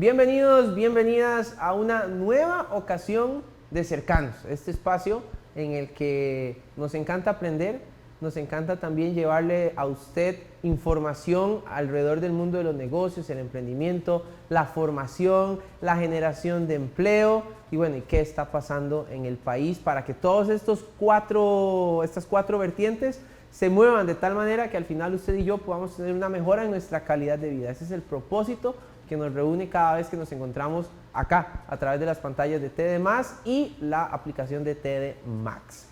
Bienvenidos, bienvenidas a una nueva ocasión de Cercanos, este espacio en el que nos encanta aprender, nos encanta también llevarle a usted información alrededor del mundo de los negocios, el emprendimiento, la formación, la generación de empleo y bueno, y qué está pasando en el país para que todos estas cuatro vertientes se muevan de tal manera que al final usted y yo podamos tener una mejora en nuestra calidad de vida. Ese es el propósito que nos reúne cada vez que nos encontramos acá a través de las pantallas de TD Más y la aplicación de TD Max.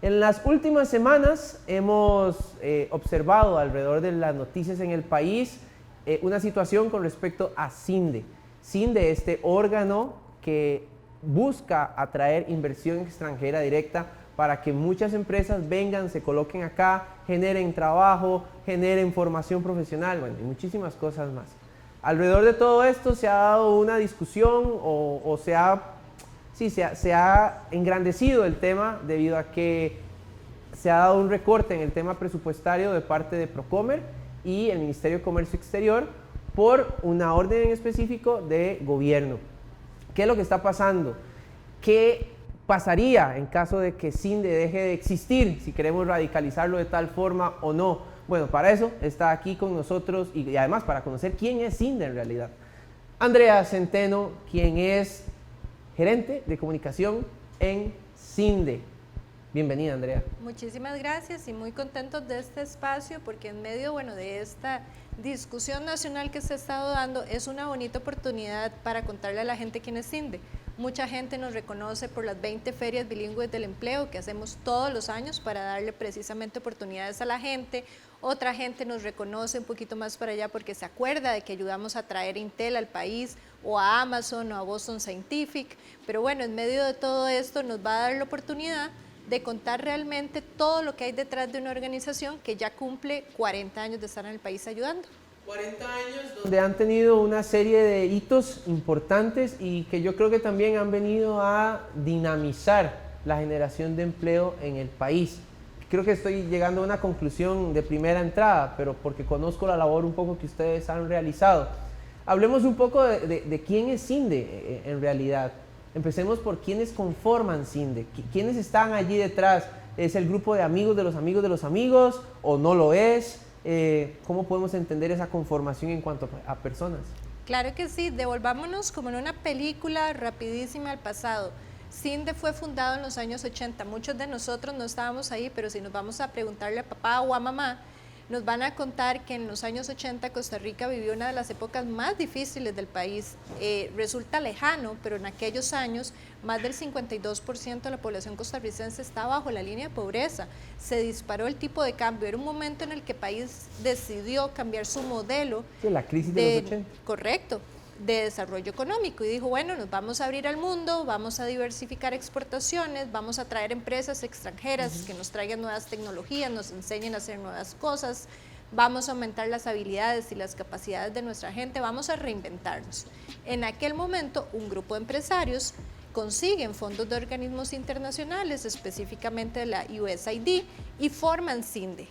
En las últimas semanas hemos observado alrededor de las noticias en el país una situación con respecto a CINDE. CINDE, este órgano que busca atraer inversión extranjera directa para que muchas empresas vengan, se coloquen acá, generen trabajo, generen formación profesional, bueno, y muchísimas cosas más. Alrededor de todo esto se ha dado una discusión se ha engrandecido el tema debido a que se ha dado un recorte en el tema presupuestario de parte de Procomer y el Ministerio de Comercio Exterior por una orden en específico de gobierno. ¿Qué es lo que está pasando? ¿Qué pasaría en caso de que CINDE deje de existir? Si queremos radicalizarlo de tal forma o no. Bueno, para eso está aquí con nosotros y además para conocer quién es CINDE en realidad. Andrea Centeno, quien es gerente de comunicación en CINDE. Bienvenida, Andrea. Muchísimas gracias y muy contentos de este espacio porque en medio, de esta discusión nacional que se ha estado dando es una bonita oportunidad para contarle a la gente quién es CINDE. Mucha gente nos reconoce por las 20 ferias bilingües del empleo que hacemos todos los años para darle precisamente oportunidades a la gente. Otra gente nos reconoce un poquito más para allá porque se acuerda de que ayudamos a traer Intel al país o a Amazon o a Boston Scientific. Pero bueno, en medio de todo esto nos va a dar la oportunidad de contar realmente todo lo que hay detrás de una organización que ya cumple 40 años de estar en el país ayudando. 40 años donde han tenido una serie de hitos importantes y que yo creo que también han venido a dinamizar la generación de empleo en el país. Creo que estoy llegando a una conclusión de primera entrada, pero porque conozco la labor un poco que ustedes han realizado. Hablemos un poco de quién es CINDE en realidad. Empecemos por quiénes conforman CINDE, quiénes están allí detrás. ¿Es el grupo de amigos de los amigos de los amigos o no lo es? ¿Cómo podemos entender esa conformación en cuanto a personas? Claro que sí, devolvámonos como en una película rapidísima al pasado. CINDE fue fundado en los años 80, muchos de nosotros no estábamos ahí, pero si nos vamos a preguntarle a papá o a mamá, nos van a contar que en los años 80 Costa Rica vivió una de las épocas más difíciles del país. Resulta lejano, pero en aquellos años más del 52% de la población costarricense está bajo la línea de pobreza. Se disparó el tipo de cambio, era un momento en el que el país decidió cambiar su modelo. Sí, la crisis de los 80. Correcto, de desarrollo económico y dijo, bueno, nos vamos a abrir al mundo, vamos a diversificar exportaciones, vamos a traer empresas extranjeras que nos traigan nuevas tecnologías, nos enseñen a hacer nuevas cosas, vamos a aumentar las habilidades y las capacidades de nuestra gente, vamos a reinventarnos. En aquel momento, un grupo de empresarios consiguen fondos de organismos internacionales, específicamente de la USAID, y forman CINDE.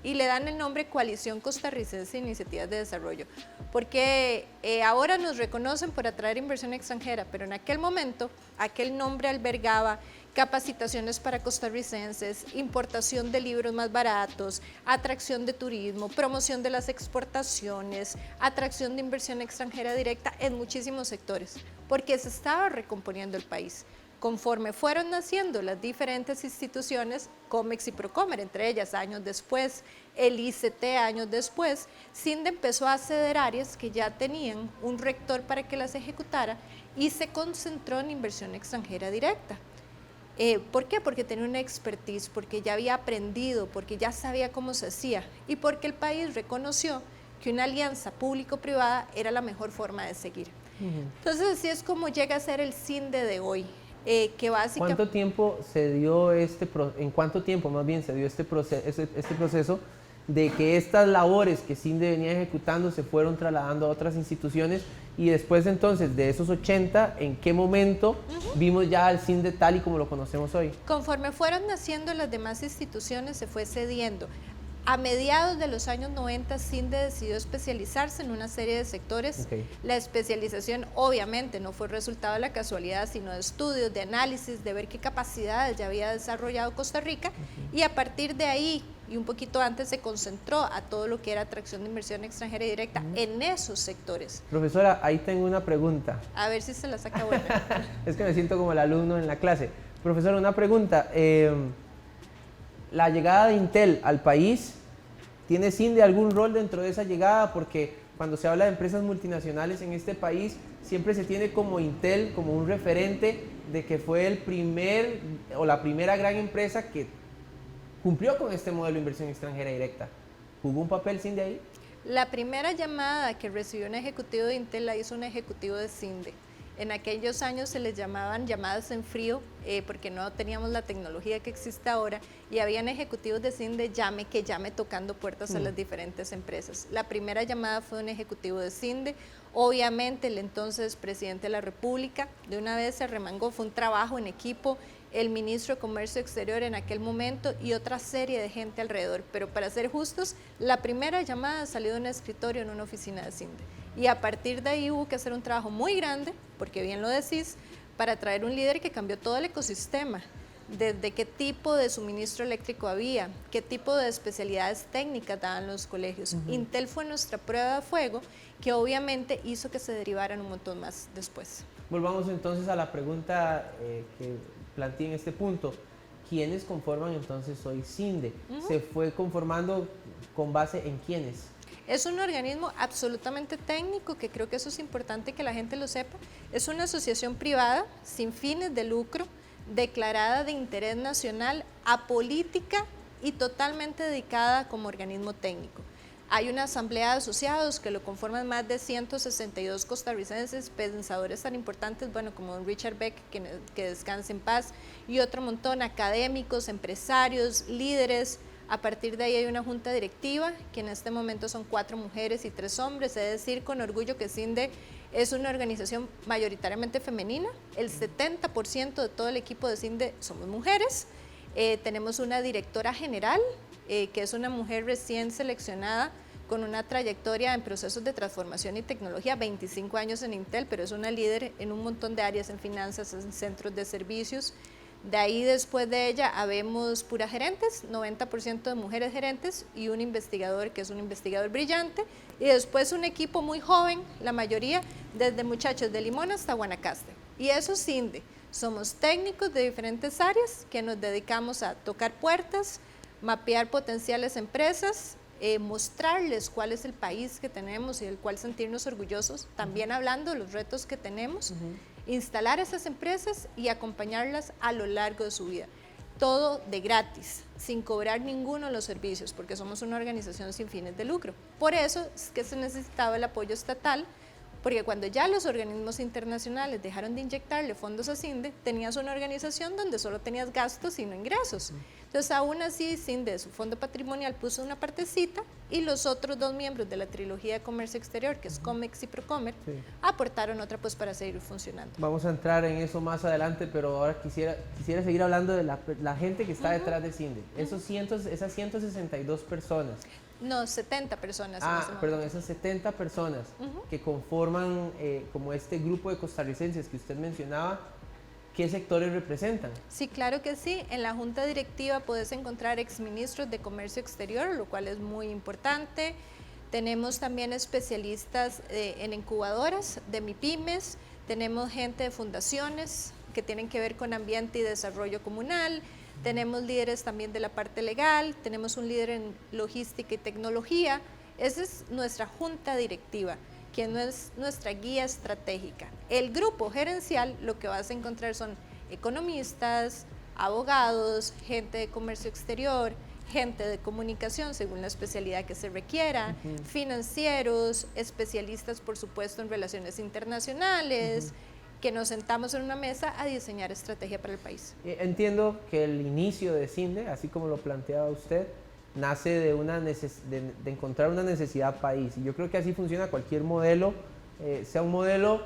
Y le dan el nombre Coalición Costarricense de Iniciativas de Desarrollo, porque ahora nos reconocen por atraer inversión extranjera, pero en aquel momento aquel nombre albergaba capacitaciones para costarricenses, importación de libros más baratos, atracción de turismo, promoción de las exportaciones, atracción de inversión extranjera directa en muchísimos sectores, porque se estaba recomponiendo el país. Conforme fueron naciendo las diferentes instituciones, COMEX y Procomer, entre ellas años después, el ICT años después, CINDE empezó a ceder áreas que ya tenían un rector para que las ejecutara y se concentró en inversión extranjera directa. ¿Por qué? Porque tenía una expertise, porque ya había aprendido, porque ya sabía cómo se hacía y porque el país reconoció que una alianza público-privada era la mejor forma de seguir. Entonces así es como llega a ser el CINDE de hoy. Que básicamente... ¿Cuánto tiempo se dio en cuánto tiempo más bien se dio este proceso de que estas labores que CINDE venía ejecutando se fueron trasladando a otras instituciones y después entonces de esos 80, ¿en qué momento vimos ya al CINDE tal y como lo conocemos hoy? Conforme fueron naciendo las demás instituciones se fue cediendo. A mediados de los años 90, CINDE decidió especializarse en una serie de sectores. La especialización obviamente no fue resultado de la casualidad, sino de estudios, de análisis, de ver qué capacidades ya había desarrollado Costa Rica, y a partir de ahí, y un poquito antes, se concentró a todo lo que era atracción de inversión extranjera y directa en esos sectores. Profesora, ahí tengo una pregunta. A ver si se la saca buena. Es que me siento como el alumno en la clase. Profesora, una pregunta. La llegada de Intel al país, ¿tiene CINDE algún rol dentro de esa llegada? Porque cuando se habla de empresas multinacionales en este país, siempre se tiene como Intel como un referente de que fue el primer o la primera gran empresa que cumplió con este modelo de inversión extranjera directa. ¿Jugó un papel CINDE ahí? La primera llamada que recibió un ejecutivo de Intel la hizo un ejecutivo de CINDE. En aquellos años se les llamaban llamadas en frío porque no teníamos la tecnología que existe ahora, y habían ejecutivos de CINDE que llame tocando puertas a las diferentes empresas. La primera llamada fue un ejecutivo de CINDE. Obviamente el entonces presidente de la República de una vez se arremangó, fue un trabajo en equipo, el ministro de Comercio Exterior en aquel momento y otra serie de gente alrededor. Pero para ser justos, la primera llamada salió de un escritorio en una oficina de CINDE. Y a partir de ahí hubo que hacer un trabajo muy grande, porque bien lo decís, para traer un líder que cambió todo el ecosistema, desde qué tipo de suministro eléctrico había, qué tipo de especialidades técnicas daban los colegios. Intel fue nuestra prueba de fuego, que obviamente hizo que se derivaran un montón más después. Volvamos entonces a la pregunta que planteé en este punto. ¿Quiénes conforman entonces hoy CINDE? ¿Se fue conformando con base en quiénes? Es un organismo absolutamente técnico, que creo que eso es importante que la gente lo sepa. Es una asociación privada, sin fines de lucro, declarada de interés nacional, apolítica y totalmente dedicada como organismo técnico. Hay una asamblea de asociados que lo conforman más de 162 costarricenses, pensadores tan importantes, bueno, como don Richard Beck, que descanse en paz, y otro montón, académicos, empresarios, líderes. A partir de ahí hay una junta directiva, que en este momento son 4 mujeres y 3 hombres. He de decir con orgullo que CINDE es una organización mayoritariamente femenina. El 70% de todo el equipo de CINDE somos mujeres. Tenemos una directora general, que es una mujer recién seleccionada con una trayectoria en procesos de transformación y tecnología, 25 años en Intel, pero es una líder en un montón de áreas, en finanzas, en centros de servicios. De ahí, después de ella, habemos puras gerentes, 90% de mujeres gerentes, y un investigador que es un investigador brillante, y después un equipo muy joven, la mayoría, desde muchachos de Limón hasta Guanacaste. Y eso es CINDE. Somos técnicos de diferentes áreas que nos dedicamos a tocar puertas, mapear potenciales empresas, mostrarles cuál es el país que tenemos y del cual sentirnos orgullosos, también hablando de los retos que tenemos, instalar esas empresas y acompañarlas a lo largo de su vida. Todo de gratis, sin cobrar ninguno de los servicios, porque somos una organización sin fines de lucro. Por eso es que se necesitaba el apoyo estatal, porque cuando ya los organismos internacionales dejaron de inyectarle fondos a CINDE, tenías una organización donde solo tenías gastos y no ingresos. Entonces, aún así, CINDE de su fondo patrimonial puso una partecita, y los otros 2 miembros de la trilogía de comercio exterior, que es COMEX y Procomer, aportaron otra pues para seguir funcionando. Vamos a entrar en eso más adelante, pero ahora quisiera seguir hablando de la gente que está detrás de CINDE. Esas 162 personas. No, 70 personas. Perdón, esas 70 personas que conforman como este grupo de costarricenses que usted mencionaba, ¿qué sectores representan? Sí, claro que sí. En la junta directiva puedes encontrar exministros de comercio exterior, lo cual es muy importante. Tenemos también especialistas en incubadoras de MIPYMES, tenemos gente de fundaciones que tienen que ver con ambiente y desarrollo comunal, tenemos líderes también de la parte legal, tenemos un líder en logística y tecnología. Esa es nuestra junta directiva, que no es nuestra guía estratégica. El grupo gerencial, lo que vas a encontrar son economistas, abogados, gente de comercio exterior, gente de comunicación según la especialidad que se requiera, financieros, especialistas por supuesto en relaciones internacionales, que nos sentamos en una mesa a diseñar estrategia para el país. Entiendo que el inicio de CINDE, así como lo planteaba usted, nace de encontrar una necesidad país, y yo creo que así funciona cualquier modelo, sea un modelo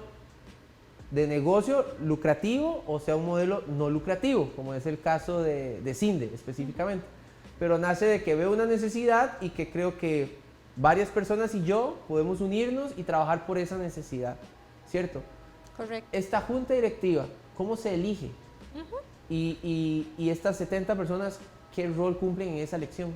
de negocio lucrativo o sea un modelo no lucrativo, como es el caso de CINDE específicamente. pero nace de que veo una necesidad y que creo que varias personas y yo podemos unirnos y trabajar por esa necesidad, ¿cierto? Correcto. Esta junta directiva, ¿cómo se elige? Y estas 70 personas, ¿qué rol cumplen en esa elección?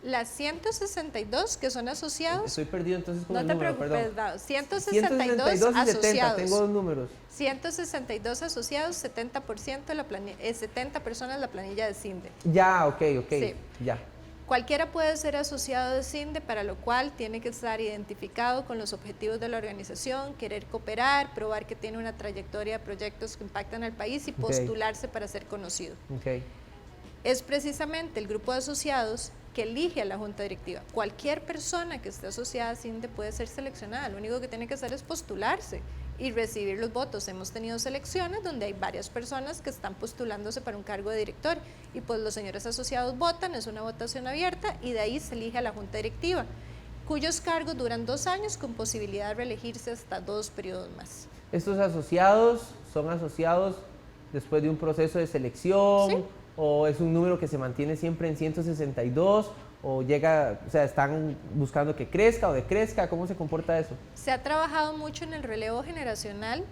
Las 162 que son asociados. Estoy perdido entonces con no el te número, preocupes, perdón. Dao. 162 y 70, asociados. tengo dos números. 162 asociados, 70%, 70 personas la planilla de CINDE. Ya, ok, Sí. ya. Cualquiera puede ser asociado de CINDE, para lo cual tiene que estar identificado con los objetivos de la organización, querer cooperar, probar que tiene una trayectoria de proyectos que impactan al país y postularse para ser conocido. Okay. Es precisamente el grupo de asociados que elige a la junta directiva. Cualquier persona que esté asociada a CINDE puede ser seleccionada, lo único que tiene que hacer es postularse y recibir los votos. Hemos tenido selecciones donde hay varias personas que están postulándose para un cargo de director y pues los señores asociados votan, es una votación abierta y de ahí se elige a la junta directiva, cuyos cargos duran 2 años con posibilidad de reelegirse hasta 2 periodos más. ¿Estos asociados son asociados después de un proceso de selección? Sí. ¿O es un número que se mantiene siempre en 162? ¿O llega, o sea, están buscando que crezca o decrezca? ¿Cómo se comporta eso? Se ha trabajado mucho en el relevo generacional,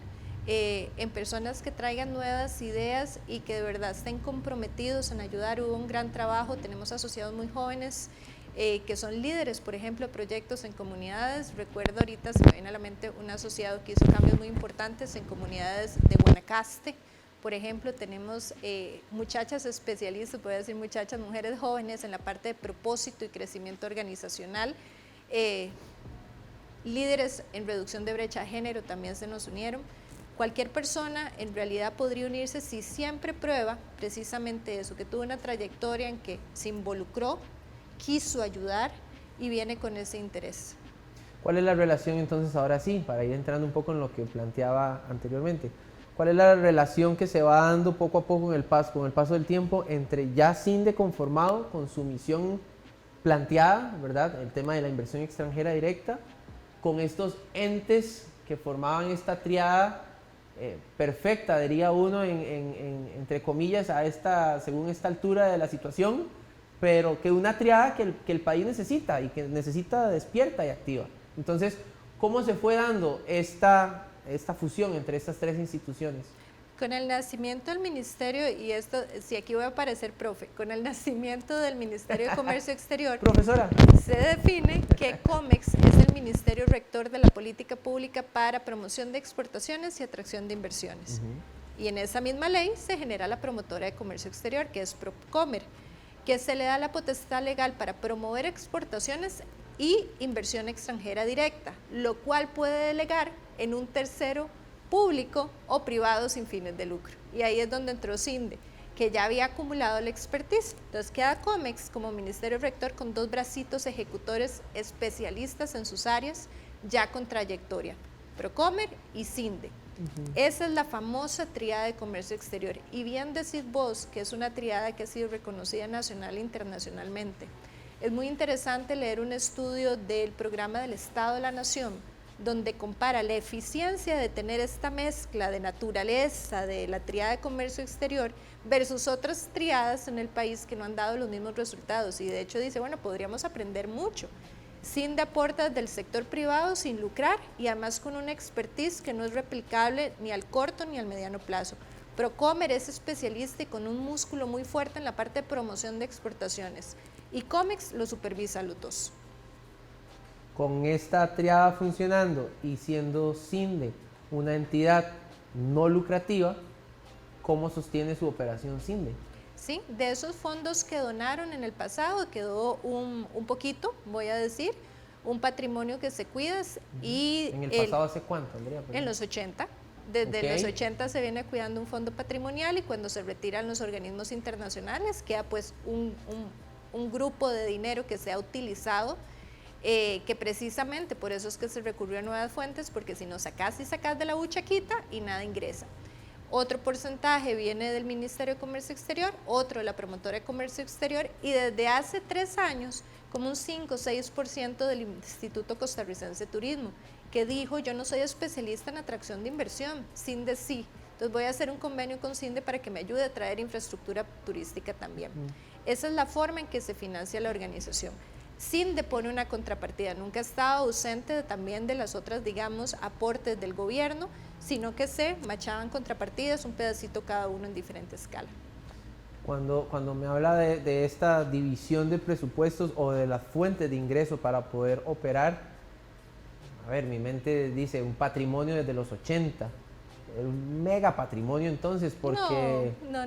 en personas que traigan nuevas ideas y que de verdad estén comprometidos en ayudar. Hubo un gran trabajo, tenemos asociados muy jóvenes que son líderes, por ejemplo, de proyectos en comunidades. Recuerdo ahorita, se me viene a la mente un asociado que hizo cambios muy importantes en comunidades de Guanacaste. Por ejemplo, tenemos muchachas especialistas, puedo decir muchachas, mujeres jóvenes en la parte de propósito y crecimiento organizacional. Líderes en reducción de brecha de género también se nos unieron. Cualquier persona en realidad podría unirse si siempre prueba precisamente eso, que tuvo una trayectoria en que se involucró, quiso ayudar y viene con ese interés. ¿Cuál es la relación entonces ahora sí, para ir entrando un poco en lo que planteaba anteriormente? ¿Cuál es la relación que se va dando poco a poco con el paso del tiempo entre ya CINDE conformado con su misión planteada, ¿verdad? El tema de la inversión extranjera directa, con estos entes que formaban esta triada perfecta, diría uno, entre comillas, según esta altura de la situación, pero que una triada que el país necesita y que necesita despierta y activa. Entonces, ¿cómo se fue dando esta fusión entre estas tres instituciones? Con el nacimiento del ministerio, y esto, si aquí voy a aparecer profe, con el nacimiento del Ministerio de Comercio Exterior, profesora, se define que COMEX es el ministerio rector de la política pública para promoción de exportaciones y atracción de inversiones. Y en esa misma ley se genera la promotora de comercio exterior, que es Procomer, que se le da la potestad legal para promover exportaciones y inversión extranjera directa, lo cual puede delegar en un tercero público o privado sin fines de lucro. Y ahí es donde entró CINDE, que ya había acumulado la expertise. Entonces queda COMEX como ministerio rector con 2 bracitos ejecutores especialistas en sus áreas, ya con trayectoria, Procomer y CINDE. Esa es la famosa triada de comercio exterior. Y bien decís vos que es una triada que ha sido reconocida nacional e internacionalmente. Es muy interesante leer un estudio del programa del Estado de la Nación, donde compara la eficiencia de tener esta mezcla de naturaleza de la triada de comercio exterior versus otras triadas en el país que no han dado los mismos resultados. Y de hecho dice, bueno, podríamos aprender mucho. CINDE aporta desde el sector privado sin lucrar y además con una expertise que no es replicable ni al corto ni al mediano plazo. Procomer es especialista y con un músculo muy fuerte en la parte de promoción de exportaciones. Y COMEX lo supervisa a los 2. Con esta triada funcionando y siendo CINDE una entidad no lucrativa, ¿cómo sostiene su operación CINDE? Sí, de esos fondos que donaron en el pasado quedó un poquito, voy a decir, un patrimonio que se cuida. Y ¿En el pasado hace cuánto, Andrea? En los 80. Desde los 80 se viene cuidando un fondo patrimonial y cuando se retiran los organismos internacionales queda pues un grupo de dinero que se ha utilizado, que precisamente por eso es que se recurrió a nuevas fuentes, porque si no sacás y sacás de la buchaquita y nada ingresa. Otro porcentaje viene del Ministerio de Comercio Exterior, otro de la Promotora de Comercio Exterior y desde hace 3 años como un 5 o 6% del Instituto Costarricense de Turismo, que dijo yo no soy especialista en atracción de inversión, CINDE sí, entonces voy a hacer un convenio con CINDE para que me ayude a traer infraestructura turística también. Esa es la forma en que se financia la organización. CINDE pone una contrapartida, nunca ha estado ausente también de las otras, digamos, aportes del gobierno, sino que se machaban contrapartidas, un pedacito cada uno en diferente escala. Cuando me habla de esta división de presupuestos o de las fuentes de ingreso para poder operar, a ver, mi mente dice un patrimonio desde los 80, un mega patrimonio entonces, porque... No,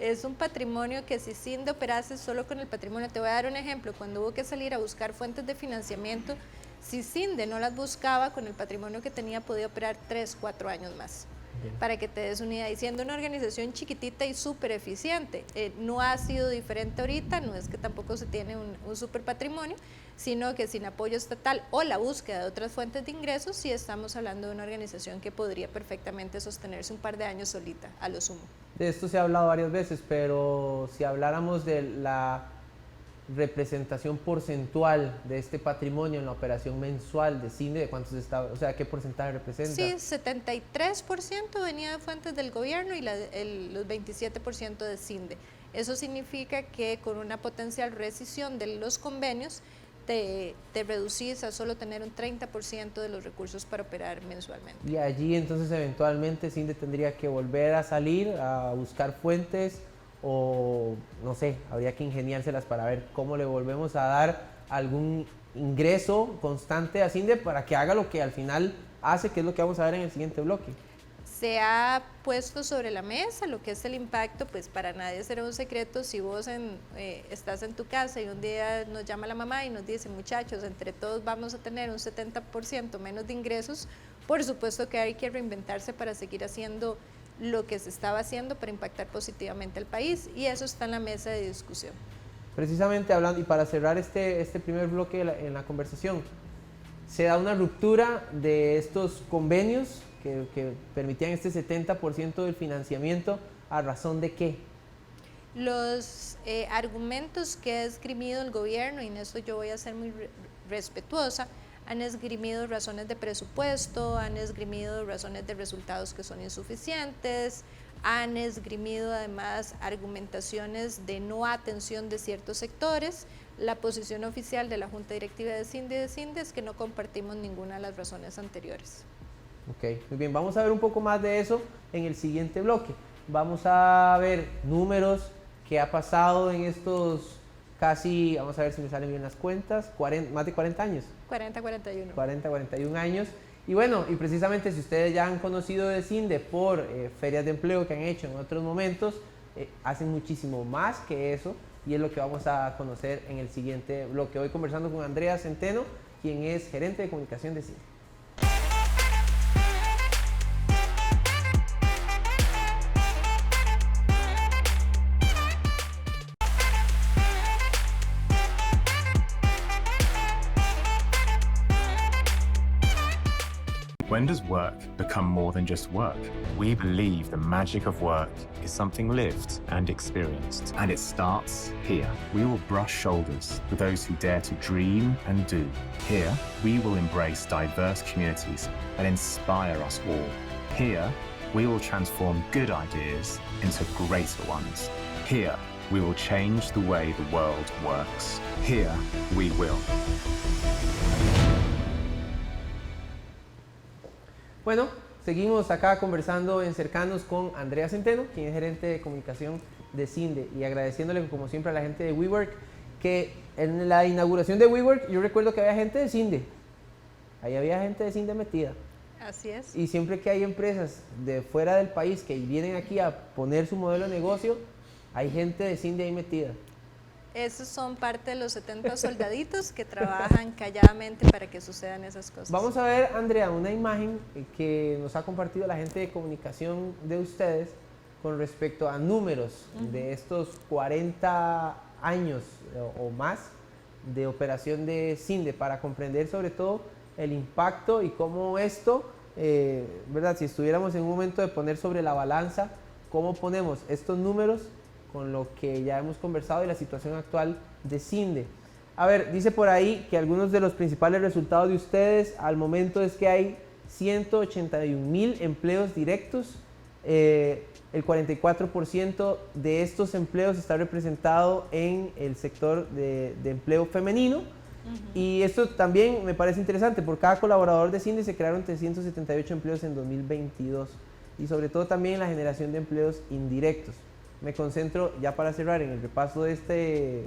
es un patrimonio que si CINDE operase solo con el patrimonio, te voy a dar un ejemplo, cuando hubo que salir a buscar fuentes de financiamiento, si CINDE no las buscaba con el patrimonio que tenía, podía operar 3, 4 años más. Bien. Para que te des una idea, y siendo una organización chiquitita y súper eficiente, no ha sido diferente ahorita, no es que tampoco se tiene un súper patrimonio, sino que sin apoyo estatal o la búsqueda de otras fuentes de ingresos, sí estamos hablando de una organización que podría perfectamente sostenerse un par de años solita, a lo sumo. De esto se ha hablado varias veces, pero si habláramos de la representación porcentual de este patrimonio en la operación mensual de CINDE, ¿de cuántos está, o sea, qué porcentaje representa? Sí, 73% venía de fuentes del gobierno y los 27% de CINDE. Eso significa que con una potencial rescisión de los convenios, te reducís a solo tener un 30% de los recursos para operar mensualmente. Y allí entonces eventualmente CINDE tendría que volver a salir a buscar fuentes o no sé, habría que ingeniárselas para ver cómo le volvemos a dar algún ingreso constante a CINDE para que haga lo que al final hace, que es lo que vamos a ver en el siguiente bloque. Se ha puesto sobre la mesa lo que es el impacto, pues para nadie será un secreto si vos estás en tu casa y un día nos llama la mamá y nos dice, muchachos, entre todos vamos a tener un 70% menos de ingresos, por supuesto que hay que reinventarse para seguir haciendo lo que se estaba haciendo para impactar positivamente al país, y eso está en la mesa de discusión. Precisamente hablando, y para cerrar este primer bloque en la conversación, se da una ruptura de estos convenios que permitían este 70% del financiamiento, ¿a razón de qué? Los argumentos que ha esgrimido el gobierno, y en esto yo voy a ser muy respetuosa, han esgrimido razones de presupuesto, han esgrimido razones de resultados que son insuficientes, han esgrimido además argumentaciones de no atención de ciertos sectores. La posición oficial de la Junta Directiva de CINDE es que no compartimos ninguna de las razones anteriores. Ok, muy bien, vamos a ver un poco más de eso en el siguiente bloque. Vamos a ver números, qué ha pasado en estos casi, vamos a ver si me salen bien las cuentas, más de 40 años. 41 años. Y bueno, y precisamente si ustedes ya han conocido de CINDE por ferias de empleo que han hecho en otros momentos, hacen muchísimo más que eso, y es lo que vamos a conocer en el siguiente bloque. Hoy conversando con Andrea Centeno, quien es gerente de comunicación de CINDE. When does work become more than just work? We believe the magic of work is something lived and experienced, and it starts here. We will brush shoulders with those who dare to dream and do. Here, we will embrace diverse communities and inspire us all. Here, we will transform good ideas into greater ones. Here, we will change the way the world works. Here, we will. Bueno, seguimos acá conversando en Cercanos con Andrea Centeno, quien es gerente de comunicación de CINDE, y agradeciéndole como siempre a la gente de WeWork, que en la inauguración de WeWork yo recuerdo que había gente de CINDE, ahí había gente de CINDE metida. Así es. Y siempre que hay empresas de fuera del país que vienen aquí a poner su modelo de negocio, hay gente de CINDE ahí metida. Esos son parte de los 70 soldaditos que trabajan calladamente para que sucedan esas cosas. Vamos a ver, Andrea, una imagen que nos ha compartido la gente de comunicación de ustedes con respecto a números de estos 40 años o más de operación de CINDE, para comprender sobre todo el impacto y cómo esto, ¿verdad? Si estuviéramos en un momento de poner sobre la balanza, cómo ponemos estos números con lo que ya hemos conversado y la situación actual de CINDE. A ver, dice por ahí que algunos de los principales resultados de ustedes al momento es que hay 181,000 empleos directos el 44% de estos empleos está representado en el sector de empleo femenino. Y esto también me parece interesante, por cada colaborador de CINDE se crearon 378 empleos en 2022 y sobre todo también en la generación de empleos indirectos. Me concentro, ya para cerrar, en el repaso de este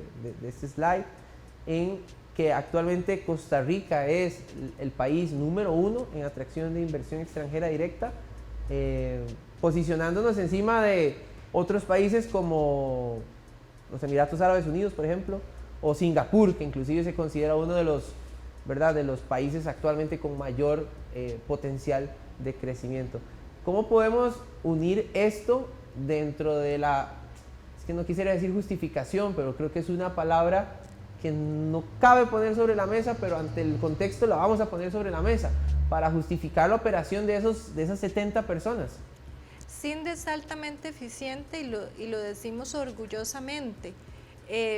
slide, en que actualmente Costa Rica es el país número 1 en atracción de inversión extranjera directa, posicionándonos encima de otros países como los Emiratos Árabes Unidos, por ejemplo, o Singapur, que inclusive se considera uno de los, ¿verdad?, de los países actualmente con mayor potencial de crecimiento. ¿Cómo podemos unir esto dentro de la, es que no quisiera decir justificación, pero creo que es una palabra que no cabe poner sobre la mesa, pero ante el contexto la vamos a poner sobre la mesa, para justificar la operación de esas 70 personas? CINDE es altamente eficiente y lo decimos orgullosamente.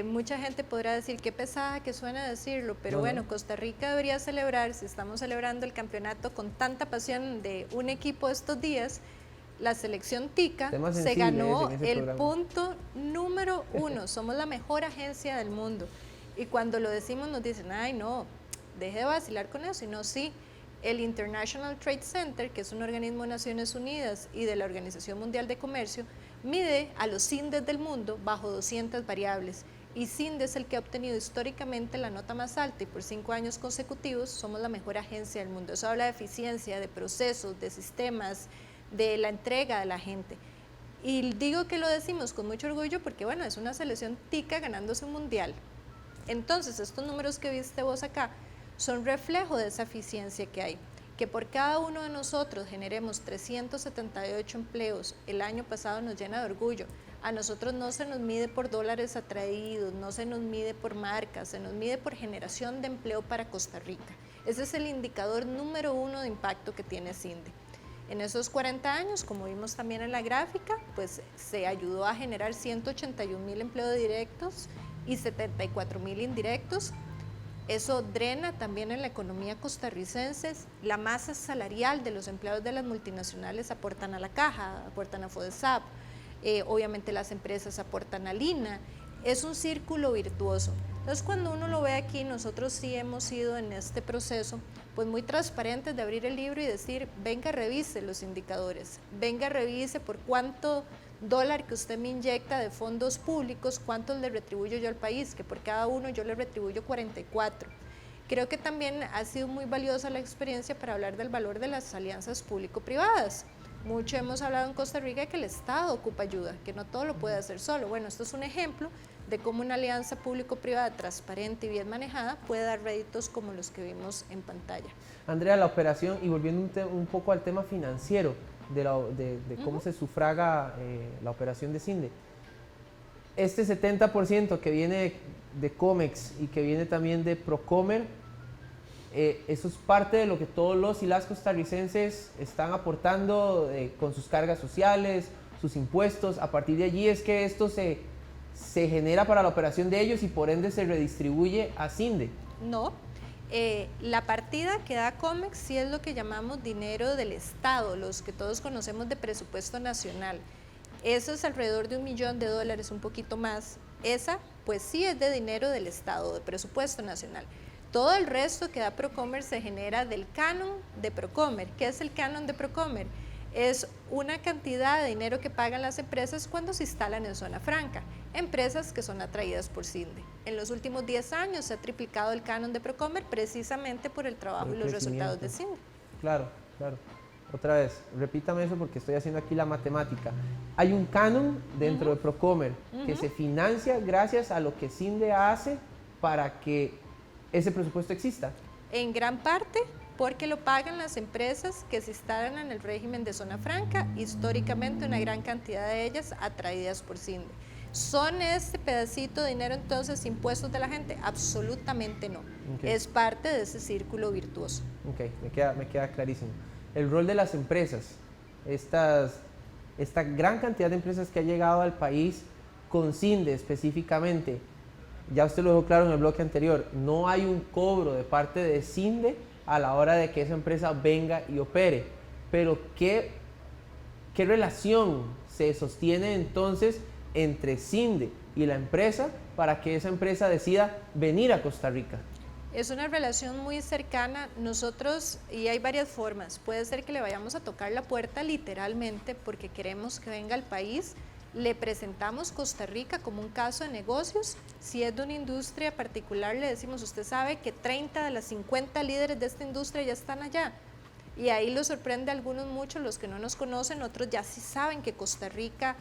Mucha gente podrá decir qué pesada que suena decirlo, pero bueno, Costa Rica debería celebrar, si estamos celebrando el campeonato con tanta pasión de un equipo estos días, la selección TICA se ganó el punto número 1, somos la mejor agencia del mundo. Y cuando lo decimos nos dicen, ay no, deje de vacilar con eso, y no, sí. El International Trade Center, que es un organismo de Naciones Unidas y de la Organización Mundial de Comercio, mide a los CINDEs del mundo bajo 200 variables, y CINDE es el que ha obtenido históricamente la nota más alta y por 5 años consecutivos somos la mejor agencia del mundo. Eso habla de eficiencia, de procesos, de sistemas, de la entrega de la gente. Y digo que lo decimos con mucho orgullo porque bueno, es una selección TICA ganándose un mundial. Entonces estos números que viste vos acá son reflejo de esa eficiencia que hay. Que por cada uno de nosotros generemos 378 empleos el año pasado nos llena de orgullo. A nosotros no se nos mide por dólares atraídos, no se nos mide por marcas, se nos mide por generación de empleo para Costa Rica. Ese es el indicador número 1 de impacto que tiene CINDE. En esos 40 años, como vimos también en la gráfica, pues se ayudó a generar 181,000 empleos directos y 74,000 indirectos. Eso drena también en la economía costarricense. La masa salarial de los empleados de las multinacionales aportan a la caja, aportan a FODESAP, obviamente las empresas aportan a Lina. Es un círculo virtuoso. Entonces cuando uno lo ve aquí, nosotros sí hemos sido en este proceso pues muy transparentes de abrir el libro y decir, venga, revise los indicadores, venga, revise por cuánto dólar que usted me inyecta de fondos públicos, cuántos le retribuyo yo al país, que por cada uno yo le retribuyo 44. Creo que también ha sido muy valiosa la experiencia para hablar del valor de las alianzas público-privadas. Mucho hemos hablado en Costa Rica que el Estado ocupa ayuda, que no todo lo puede hacer solo. Bueno, esto es un ejemplo de cómo una alianza público-privada transparente y bien manejada puede dar réditos como los que vimos en pantalla. Andrea, la operación, y volviendo un poco al tema financiero, de cómo se sufraga la operación de CINDE. Este 70% que viene de COMEX y que viene también de Procomer, eso es parte de lo que todos los y las costarricenses están aportando con sus cargas sociales, sus impuestos. A partir de allí es que esto se genera para la operación de ellos y por ende se redistribuye a CINDE. No. La partida que da COMEX sí es lo que llamamos dinero del Estado, los que todos conocemos de presupuesto nacional. Eso es alrededor de $1 millón, un poquito más. Esa pues sí es de dinero del Estado, de presupuesto nacional. Todo el resto que da Procomer se genera del canon de Procomer. ¿Qué es el canon de Procomer? Es una cantidad de dinero que pagan las empresas cuando se instalan en zona franca, empresas que son atraídas por CINDE. En los últimos 10 años se ha triplicado el canon de Procomer precisamente por el trabajo y los resultados de CINDE. Claro, claro. Otra vez, repítame eso porque estoy haciendo aquí la matemática. Hay un canon dentro de Procomer que se financia gracias a lo que CINDE hace para que ese presupuesto exista. En gran parte porque lo pagan las empresas que se instalan en el régimen de zona franca, históricamente una gran cantidad de ellas atraídas por CINDE. ¿Son este pedacito de dinero entonces impuestos de la gente? Absolutamente no. Okay. Es parte de ese círculo virtuoso. Ok, me queda clarísimo. El rol de las empresas, esta gran cantidad de empresas que ha llegado al país con CINDE específicamente, ya usted lo dejó claro en el bloque anterior, no hay un cobro de parte de CINDE a la hora de que esa empresa venga y opere, pero ¿qué ¿Qué relación se sostiene entonces entre CINDE y la empresa para que esa empresa decida venir a Costa Rica? Es una relación muy cercana. Nosotros, y hay varias formas, puede ser que le vayamos a tocar la puerta literalmente porque queremos que venga al país, le presentamos Costa Rica como un caso de negocios. Si es de una industria particular, le decimos, usted sabe que 30 de las 50 líderes de esta industria ya están allá. Y ahí lo sorprende a algunos mucho, los que no nos conocen, otros ya sí saben que Costa Rica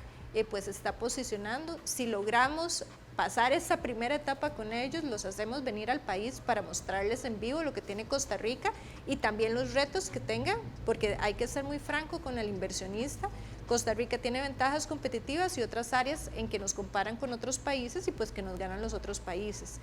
pues está posicionando. Si logramos pasar esa primera etapa con ellos, los hacemos venir al país para mostrarles en vivo lo que tiene Costa Rica y también los retos que tengan, porque hay que ser muy franco con el inversionista. Costa Rica tiene ventajas competitivas y otras áreas en que nos comparan con otros países y pues que nos ganan los otros países.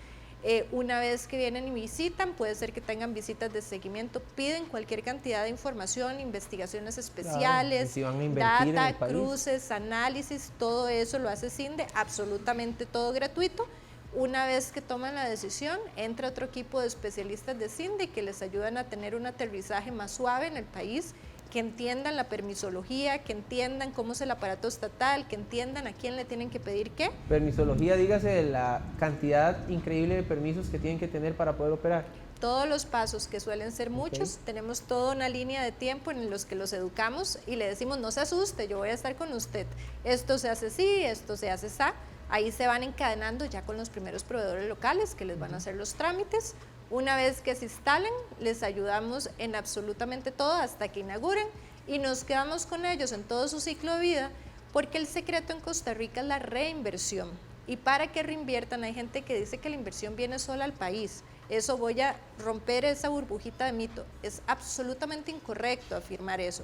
Una vez que vienen y visitan, puede ser que tengan visitas de seguimiento, piden cualquier cantidad de información, investigaciones especiales, claro, si data, cruces, análisis, todo eso lo hace CINDE, absolutamente todo gratuito. Una vez que toman la decisión, entra otro equipo de especialistas de CINDE que les ayudan a tener un aterrizaje más suave en el país, que entiendan la permisología, que entiendan cómo es el aparato estatal, que entiendan a quién le tienen que pedir qué. Permisología, dígase de la cantidad increíble de permisos que tienen que tener para poder operar. Todos los pasos, que suelen ser muchos, tenemos toda una línea de tiempo en los que los educamos y le decimos, no se asuste, yo voy a estar con usted. Esto se hace así, esto se hace así. Ahí se van encadenando ya con los primeros proveedores locales que les van a hacer los trámites. Una vez que se instalen, les ayudamos en absolutamente todo hasta que inauguren y nos quedamos con ellos en todo su ciclo de vida, porque el secreto en Costa Rica es la reinversión. Y para que reinviertan, hay gente que dice que la inversión viene sola al país. Eso, voy a romper esa burbujita de mito. Es absolutamente incorrecto afirmar eso.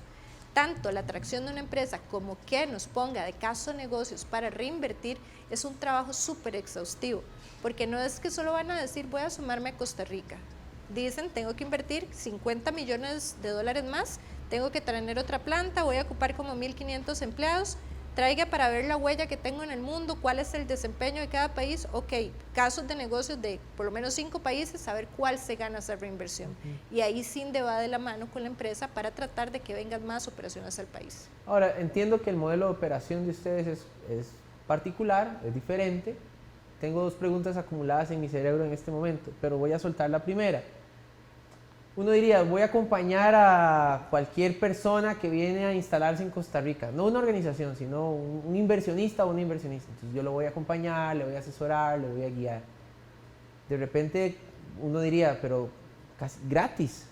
Tanto la atracción de una empresa como que nos ponga de caso de negocios para reinvertir es un trabajo súper exhaustivo, porque no es que solo van a decir voy a sumarme a Costa Rica. Dicen tengo que invertir 50 millones de dólares más, tengo que tener otra planta, voy a ocupar como 1.500 empleados, traiga para ver la huella que tengo en el mundo, cuál es el desempeño de cada país, ok, casos de negocios de por lo menos 5 países, saber cuál se gana esa reinversión. Y ahí CINDE va de la mano con la empresa para tratar de que vengan más operaciones al país. Ahora, entiendo que el modelo de operación de ustedes es particular, es diferente. Tengo 2 preguntas acumuladas en mi cerebro en este momento, pero voy a soltar la primera. Uno diría, voy a acompañar a cualquier persona que viene a instalarse en Costa Rica, no una organización, sino un inversionista o una inversionista. Entonces yo lo voy a acompañar, le voy a asesorar, le voy a guiar. De repente uno diría, pero casi gratis,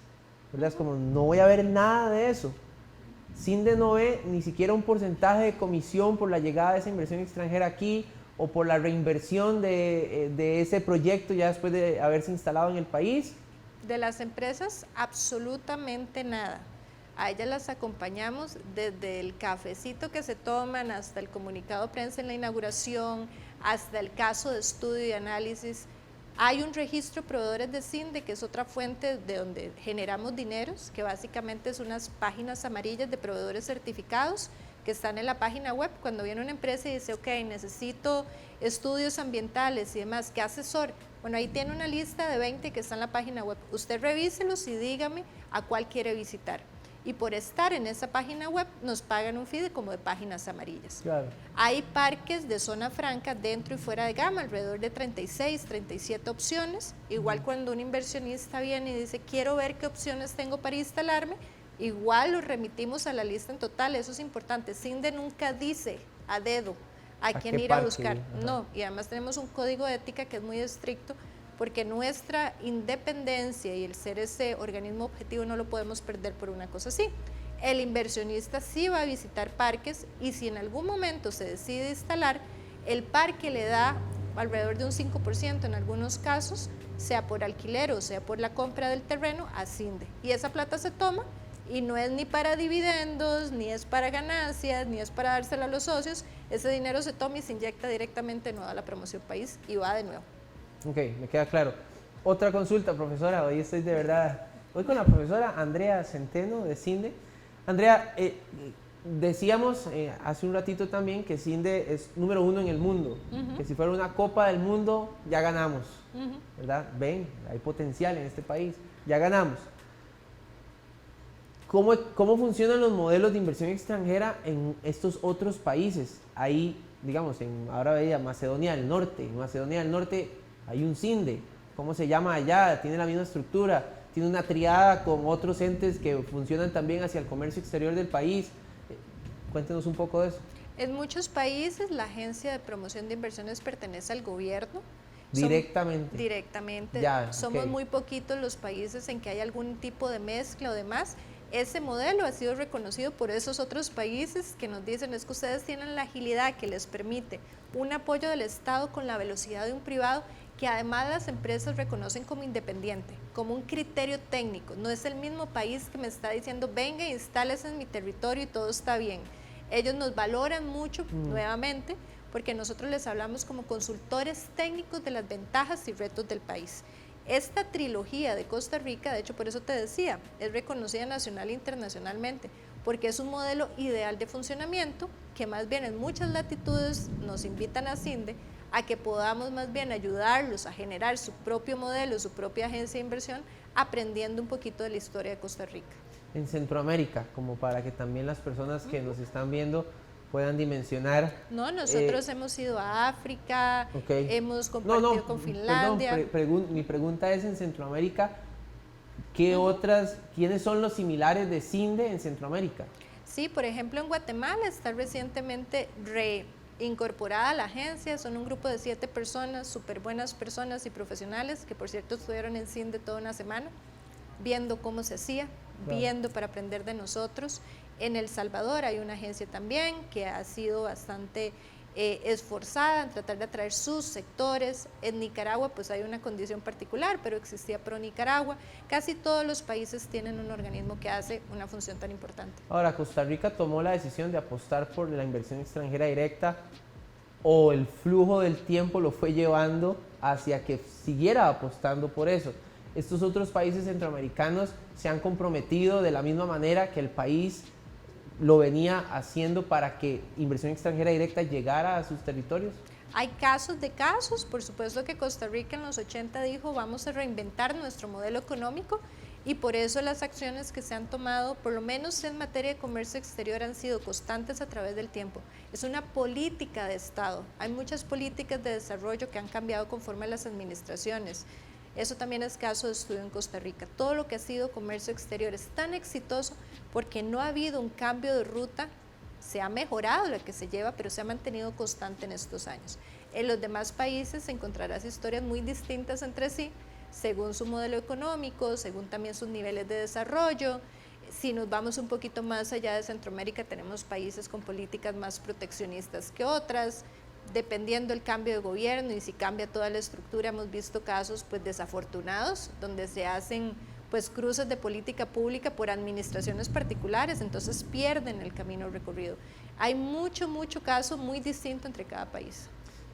¿verdad? Es como, no voy a ver nada de eso. CINDE no ve ni siquiera un porcentaje de comisión por la llegada de esa inversión extranjera aquí o por la reinversión de ese proyecto ya después de haberse instalado en el país. De las empresas, absolutamente nada. A ellas las acompañamos desde el cafecito que se toman hasta el comunicado de prensa en la inauguración, hasta el caso de estudio y análisis. Hay un registro de proveedores de CINDE, que es otra fuente de donde generamos dineros, que básicamente es unas páginas amarillas de proveedores certificados que están en la página web. Cuando viene una empresa y dice, ok, necesito estudios ambientales y demás, ¿qué asesor? Bueno, ahí tiene una lista de 20 que está en la página web. Usted revíselos y dígame a cuál quiere visitar. Y por estar en esa página web nos pagan un fee como de páginas amarillas. Claro. Hay parques de zona franca dentro y fuera de gama, alrededor de 36, 37 opciones. Igual cuando un inversionista viene y dice, quiero ver qué opciones tengo para instalarme, igual los remitimos a la lista en total. Eso es importante. CINDE nunca dice a dedo a quién ir a buscar. No, y además tenemos un código de ética que es muy estricto, porque nuestra independencia y el ser ese organismo objetivo no lo podemos perder por una cosa así. El inversionista sí va a visitar parques y si en algún momento se decide instalar, el parque le da alrededor de un 5% en algunos casos, sea por alquiler o sea por la compra del terreno, a CINDE. Y esa plata se toma y no es ni para dividendos, ni es para ganancias, ni es para dársela a los socios. Ese dinero se toma y se inyecta directamente no a la promoción país y va de nuevo. Ok, me queda claro. Otra consulta, profesora. Hoy estoy de verdad... Hoy con la profesora Andrea Centeno de CINDE. Andrea, decíamos hace un ratito también que CINDE es número 1 en el mundo. Que si fuera una Copa del Mundo, ya ganamos. ¿Verdad? Ven, hay potencial en este país. Ya ganamos. ¿Cómo funcionan los modelos de inversión extranjera en estos otros países? Ahí, digamos, ahora veía Macedonia del Norte. En Macedonia del Norte hay un CINDE. ¿Cómo se llama allá? Tiene la misma estructura. Tiene una triada con otros entes que funcionan también hacia el comercio exterior del país. Cuéntenos un poco de eso. En muchos países la agencia de promoción de inversiones pertenece al gobierno. Directamente. Directamente. Ya, Somos okay. muy poquitos los países en que hay algún tipo de mezcla o demás. Ese modelo ha sido reconocido por esos otros países que nos dicen es que ustedes tienen la agilidad que les permite un apoyo del Estado con la velocidad de un privado que además las empresas reconocen como independiente, como un criterio técnico. No es el mismo país que me está diciendo venga, instálese en mi territorio y todo está bien. Ellos nos valoran mucho nuevamente porque nosotros les hablamos como consultores técnicos de las ventajas y retos del país. Esta trilogía de Costa Rica, de hecho por eso te decía, es reconocida nacional e internacionalmente, porque es un modelo ideal de funcionamiento que más bien en muchas latitudes nos invitan a CINDE a que podamos más bien ayudarlos a generar su propio modelo, su propia agencia de inversión, aprendiendo un poquito de la historia de Costa Rica. En Centroamérica, como para que también las personas que nos están viendo puedan dimensionar. No, nosotros hemos ido a África, okay. Hemos compartido con Finlandia. Perdón, mi pregunta es en Centroamérica, ¿quiénes son los similares de CINDE en Centroamérica? Sí, por ejemplo en Guatemala está recientemente reincorporada a la agencia, son un grupo de 7 personas, súper buenas personas y profesionales, que por cierto estuvieron en CINDE toda una semana, viendo cómo se hacía, viendo para aprender de nosotros. En El Salvador hay una agencia también que ha sido bastante esforzada en tratar de atraer sus sectores. En Nicaragua pues hay una condición particular, pero existía Pro Nicaragua. Casi todos los países tienen un organismo que hace una función tan importante. Ahora, Costa Rica tomó la decisión de apostar por la inversión extranjera directa, o el flujo del tiempo lo fue llevando hacia que siguiera apostando por eso. Estos otros países centroamericanos se han comprometido de la misma manera que el país lo venía haciendo para que inversión extranjera directa llegara a sus territorios. Hay casos de casos, por supuesto que Costa Rica en los 80 dijo vamos a reinventar nuestro modelo económico y por eso las acciones que se han tomado, por lo menos en materia de comercio exterior, han sido constantes a través del tiempo. Es una política de Estado, hay muchas políticas de desarrollo que han cambiado conforme a las administraciones. Eso también es caso de estudio en Costa Rica. Todo lo que ha sido comercio exterior es tan exitoso porque no ha habido un cambio de ruta, se ha mejorado lo que se lleva, pero se ha mantenido constante en estos años. En los demás países encontrarás historias muy distintas entre sí, según su modelo económico, según también sus niveles de desarrollo. Si nos vamos un poquito más allá de Centroamérica, tenemos países con políticas más proteccionistas que otras, dependiendo del cambio de gobierno y si cambia toda la estructura. Hemos visto casos pues desafortunados donde se hacen pues cruces de política pública por administraciones particulares, entonces pierden el camino recorrido. Hay mucho caso muy distinto entre cada país.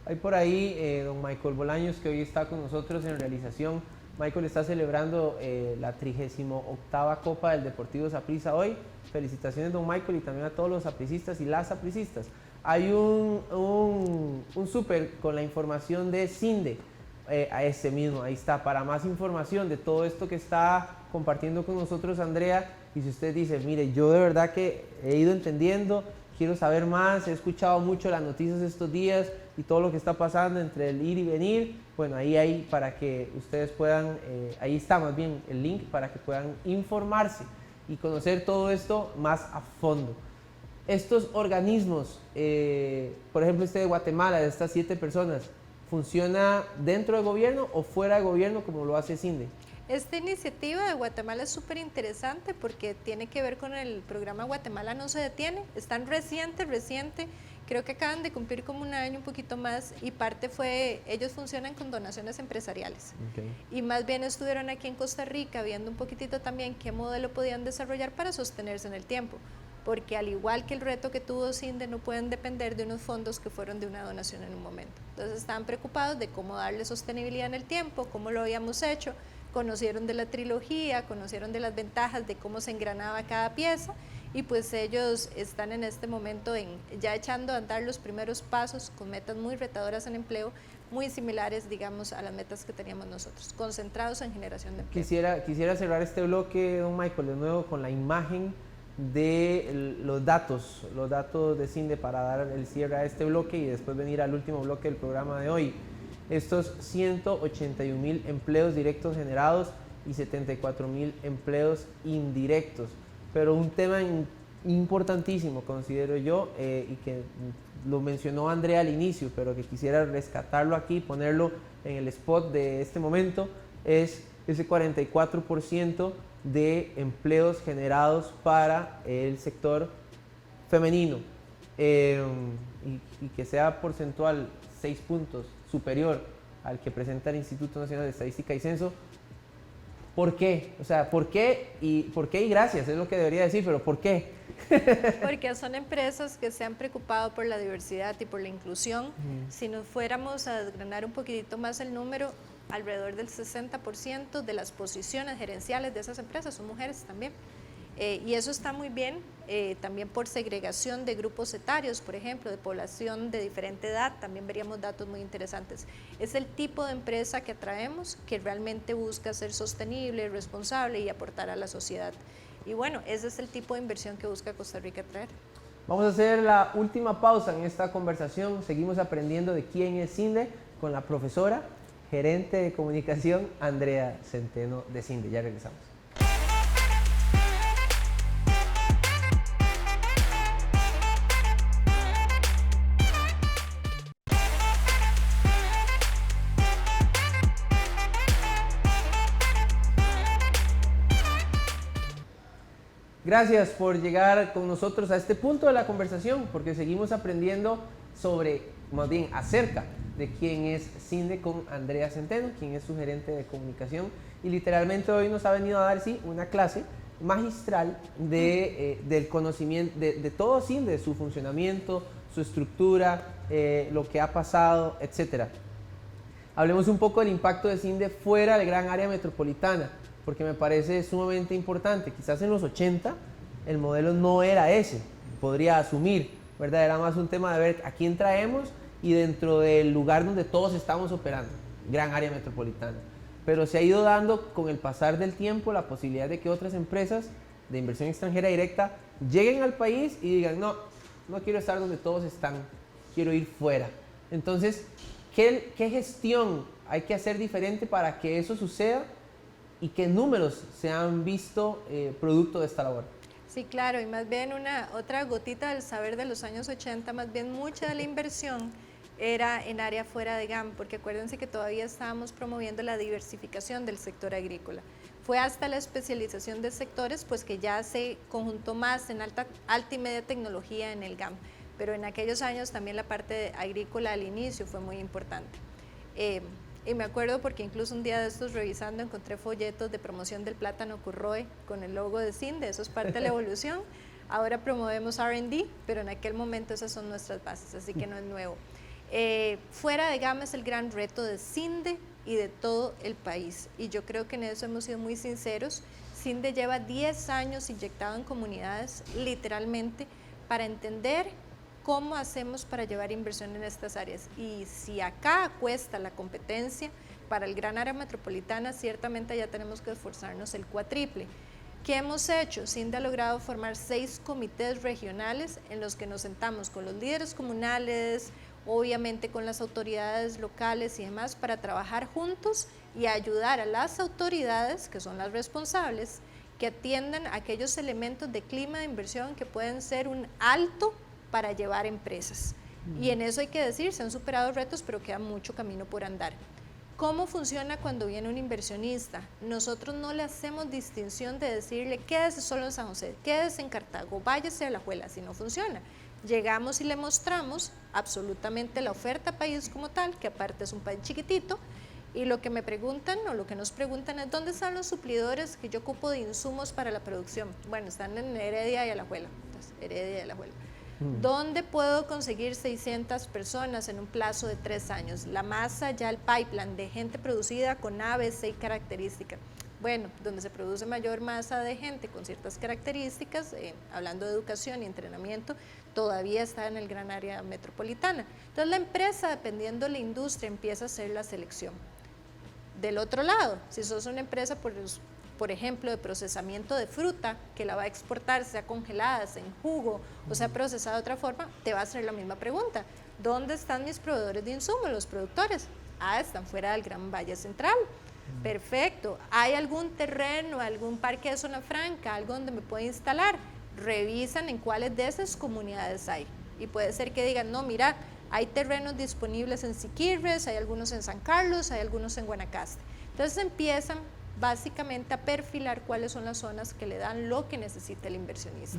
Hay por ahí don Michael Bolaños, que hoy está con nosotros en realización. Michael está celebrando la 38ª Copa del Deportivo Saprissa hoy. Felicitaciones don Michael y también a todos los sapricistas y las sapricistas. Hay un súper con la información de CINDE, a ese mismo, ahí está, para más información de todo esto que está compartiendo con nosotros Andrea. Y si usted dice, mire, yo de verdad que he ido entendiendo, quiero saber más, he escuchado mucho las noticias estos días y todo lo que está pasando entre el ir y venir, bueno, ahí hay para que ustedes puedan, ahí está más bien el link para que puedan informarse y conocer todo esto más a fondo. Estos organismos, por ejemplo este de Guatemala, de estas 7 personas, ¿funciona dentro del gobierno o fuera del gobierno como lo hace CINDE? Esta iniciativa de Guatemala es súper interesante porque tiene que ver con el programa Guatemala no se detiene. Es tan reciente, creo que acaban de cumplir como un año, un poquito más, y parte fue, ellos funcionan con donaciones empresariales. Okay. Y más bien estuvieron aquí en Costa Rica viendo un poquitito también qué modelo podían desarrollar para sostenerse en el tiempo. Porque al igual que el reto que tuvo CINDE, no pueden depender de unos fondos que fueron de una donación en un momento. Entonces estaban preocupados de cómo darle sostenibilidad en el tiempo, cómo lo habíamos hecho, conocieron de la trilogía, conocieron de las ventajas de cómo se engranaba cada pieza y pues ellos están en este momento ya echando a andar los primeros pasos con metas muy retadoras en empleo, muy similares, digamos, a las metas que teníamos nosotros, concentrados en generación de empleo. Quisiera cerrar este bloque, don Michael, de nuevo con la imagen de los datos de CINDE para dar el cierre a este bloque y después venir al último bloque del programa de hoy. Estos 181,000 empleos directos generados y 74,000 empleos indirectos. Pero un tema importantísimo, considero yo, y que lo mencionó Andrea al inicio, pero que quisiera rescatarlo aquí, ponerlo en el spot de este momento, es ese 44% de empleos generados para el sector femenino, y que sea porcentual 6 puntos superior al que presenta el Instituto Nacional de Estadística y Censo. ¿Por qué? O sea, ¿por qué y gracias? Es lo que debería decir, pero ¿por qué? Porque son empresas que se han preocupado por la diversidad y por la inclusión. Si nos fuéramos a desgranar un poquitito más el número, alrededor del 60% de las posiciones gerenciales de esas empresas son mujeres también. Y eso está muy bien, también por segregación de grupos etarios, por ejemplo, de población de diferente edad, también veríamos datos muy interesantes. Es el tipo de empresa que atraemos, que realmente busca ser sostenible, responsable y aportar a la sociedad. Y bueno, ese es el tipo de inversión que busca Costa Rica traer. Vamos a hacer la última pausa en esta conversación. Seguimos aprendiendo de quién es CINDE con la profesora, gerente de comunicación, Andrea Centeno de CINDE. Ya regresamos. Gracias por llegar con nosotros a este punto de la conversación, porque seguimos aprendiendo más bien acerca de quién es CINDE con Andrea Centeno, quien es su gerente de comunicación, y literalmente hoy nos ha venido a dar una clase magistral del conocimiento de todo CINDE, de su funcionamiento, su estructura, lo que ha pasado, etc. Hablemos un poco del impacto de CINDE fuera del gran área metropolitana, porque me parece sumamente importante. Quizás en los 80 el modelo no era ese, podría asumir, ¿verdad? Era más un tema de ver a quién traemos y dentro del lugar donde todos estamos operando, gran área metropolitana. Pero se ha ido dando con el pasar del tiempo la posibilidad de que otras empresas de inversión extranjera directa lleguen al país y digan, no quiero estar donde todos están, quiero ir fuera. Entonces, ¿qué gestión hay que hacer diferente para que eso suceda? ¿Y qué números se han visto producto de esta labor? Sí, claro, y más bien otra gotita del saber de los años 80, más bien mucha de la inversión era en área fuera de GAM, porque acuérdense que todavía estábamos promoviendo la diversificación del sector agrícola. Fue hasta la especialización de sectores pues que ya se conjuntó más en alta y media tecnología en el GAM, pero en aquellos años también la parte agrícola al inicio fue muy importante. Y me acuerdo porque incluso un día de estos revisando encontré folletos de promoción del plátano Curroe con el logo de CINDE, eso es parte de la evolución. Ahora promovemos R&D, pero en aquel momento esas son nuestras bases, así que no es nuevo. Fuera de GAM es el gran reto de CINDE y de todo el país, y yo creo que en eso hemos sido muy sinceros. CINDE lleva 10 años inyectado en comunidades, literalmente, para entender cómo hacemos para llevar inversión en estas áreas. Y si acá cuesta la competencia, para el gran área metropolitana ciertamente ya tenemos que esforzarnos el cuatriple. ¿Qué hemos hecho? CINDE ha logrado formar 6 comités regionales en los que nos sentamos con los líderes comunales, obviamente con las autoridades locales y demás, para trabajar juntos y ayudar a las autoridades, que son las responsables, que atiendan aquellos elementos de clima de inversión que pueden ser un alto para llevar empresas. Y en eso hay que decir, se han superado retos, pero queda mucho camino por andar. ¿Cómo funciona cuando viene un inversionista? Nosotros no le hacemos distinción de decirle, quédese solo en San José, quédese en Cartago, váyase a Alajuela, si no funciona. Llegamos y le mostramos absolutamente la oferta país como tal, que aparte es un país chiquitito, y lo que me preguntan o lo que nos preguntan es, ¿dónde están los suplidores que yo ocupo de insumos para la producción? Bueno, están en Heredia y Alajuela. Entonces, Heredia y Alajuela. ¿Dónde puedo conseguir 600 personas en un plazo de 3 años? La masa, ya el pipeline de gente producida con A, B, C y característica. Bueno, donde se produce mayor masa de gente con ciertas características, hablando de educación y entrenamiento, todavía está en el gran área metropolitana. Entonces la empresa, dependiendo de la industria, empieza a hacer la selección. Del otro lado, si sos una empresa, por ejemplo, de procesamiento de fruta, que la va a exportar, sea congelada, sea en jugo, o sea procesada de otra forma, te va a hacer la misma pregunta. ¿Dónde están mis proveedores de insumos, los productores? Están fuera del Gran Valle Central. Perfecto. ¿Hay algún terreno, algún parque de zona franca, algo donde me pueda instalar? Revisan en cuáles de esas comunidades hay. Y puede ser que digan, no, mira, hay terrenos disponibles en Siquirres, hay algunos en San Carlos, hay algunos en Guanacaste. Entonces empiezan básicamente a perfilar cuáles son las zonas que le dan lo que necesita el inversionista.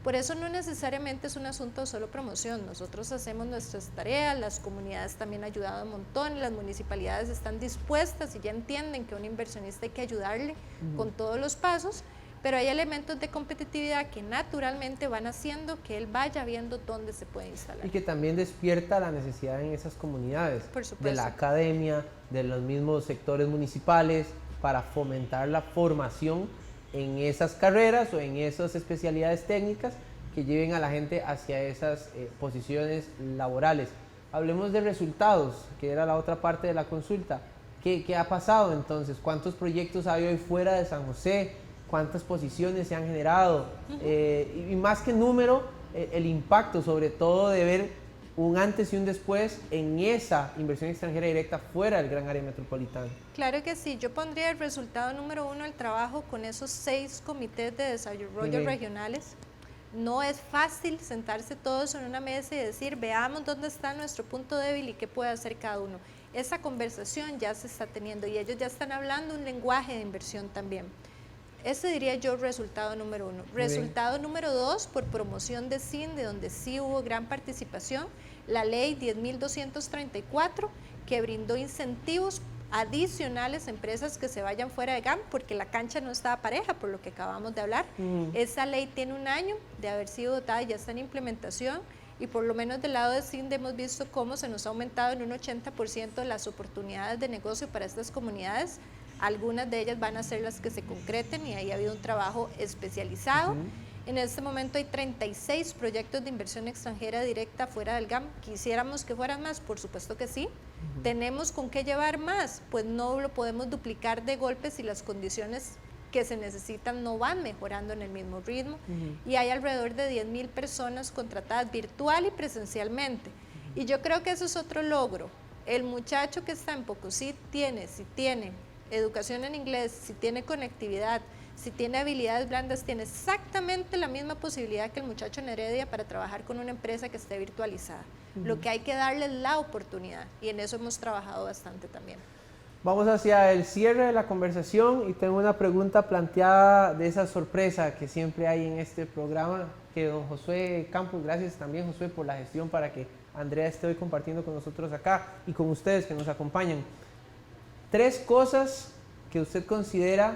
Por eso no necesariamente es un asunto de solo promoción, nosotros hacemos nuestras tareas, las comunidades también han ayudado un montón, las municipalidades están dispuestas y ya entienden que a un inversionista hay que ayudarle con todos los pasos, pero hay elementos de competitividad que naturalmente van haciendo que él vaya viendo dónde se puede instalar. Y que también despierta la necesidad en esas comunidades, por supuesto, de la academia, de los mismos sectores municipales, para fomentar la formación en esas carreras o en esas especialidades técnicas que lleven a la gente hacia esas posiciones laborales. Hablemos de resultados, que era la otra parte de la consulta. ¿Qué ha pasado entonces? ¿Cuántos proyectos hay hoy fuera de San José? ¿Cuántas posiciones se han generado? Y más que número, el impacto sobre todo de ver un antes y un después en esa inversión extranjera directa fuera del gran área metropolitana. Claro que sí, yo pondría el resultado número 1, el trabajo con esos 6 comités de desarrollo regionales. No es fácil sentarse todos en una mesa y decir, veamos dónde está nuestro punto débil y qué puede hacer cada uno. Esa conversación ya se está teniendo y ellos ya están hablando un lenguaje de inversión también. Ese diría yo resultado número 1. Resultado número 2, por promoción de CINDE, donde sí hubo gran participación, la ley 10.234, que brindó incentivos adicionales a empresas que se vayan fuera de GAM, porque la cancha no estaba pareja, por lo que acabamos de hablar. Esa ley tiene un año de haber sido dotada, ya está en implementación, y por lo menos del lado de CINDE hemos visto cómo se nos ha aumentado en un 80% las oportunidades de negocio para estas comunidades. Algunas de ellas van a ser las que se concreten y ahí ha habido un trabajo especializado. En este momento hay 36 proyectos de inversión extranjera directa fuera del GAM. ¿Quisiéramos que fueran más? Por supuesto que sí. ¿Tenemos con qué llevar más? Pues no lo podemos duplicar de golpe si las condiciones que se necesitan no van mejorando en el mismo ritmo. Y hay alrededor de 10.000 personas contratadas virtual y presencialmente. Y yo creo que eso es otro logro. El muchacho que está en Pocosí si tiene educación en inglés, si tiene conectividad, si tiene habilidades blandas, tiene exactamente la misma posibilidad que el muchacho en Heredia para trabajar con una empresa que esté virtualizada. Lo que hay que darle es la oportunidad y en eso hemos trabajado bastante también. Vamos hacia el cierre de la conversación y tengo una pregunta planteada de esa sorpresa que siempre hay en este programa, que don Josué Campos, gracias también Josué por la gestión para que Andrea esté hoy compartiendo con nosotros acá y con ustedes que nos acompañan. 3 cosas que usted considera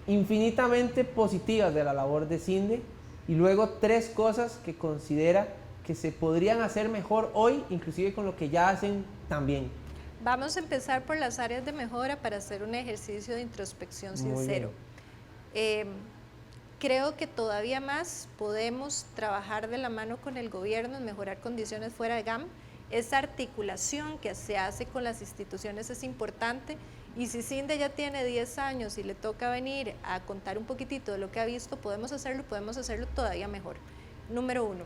infinitamente positivas de la labor de CINDE y luego 3 cosas que considera que se podrían hacer mejor hoy, inclusive con lo que ya hacen también. Vamos a empezar por las áreas de mejora para hacer un ejercicio de introspección sincero. Creo que todavía más podemos trabajar de la mano con el gobierno en mejorar condiciones fuera de GAM. Esa articulación que se hace con las instituciones es importante y si CINDE ya tiene 10 años y le toca venir a contar un poquitito de lo que ha visto, podemos hacerlo todavía mejor. Número 1.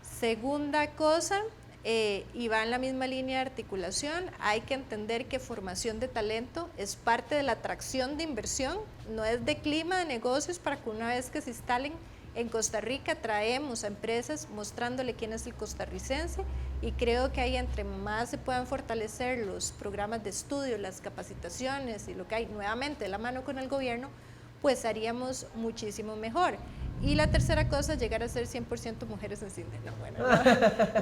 Segunda cosa, y va en la misma línea de articulación, hay que entender que formación de talento es parte de la atracción de inversión, no es de clima de negocios para que una vez que se instalen en Costa Rica traemos a empresas mostrándole quién es el costarricense y creo que ahí entre más se puedan fortalecer los programas de estudio, las capacitaciones y lo que hay nuevamente de la mano con el gobierno, pues haríamos muchísimo mejor. Y la tercera cosa, llegar a ser 100% mujeres en CINDE.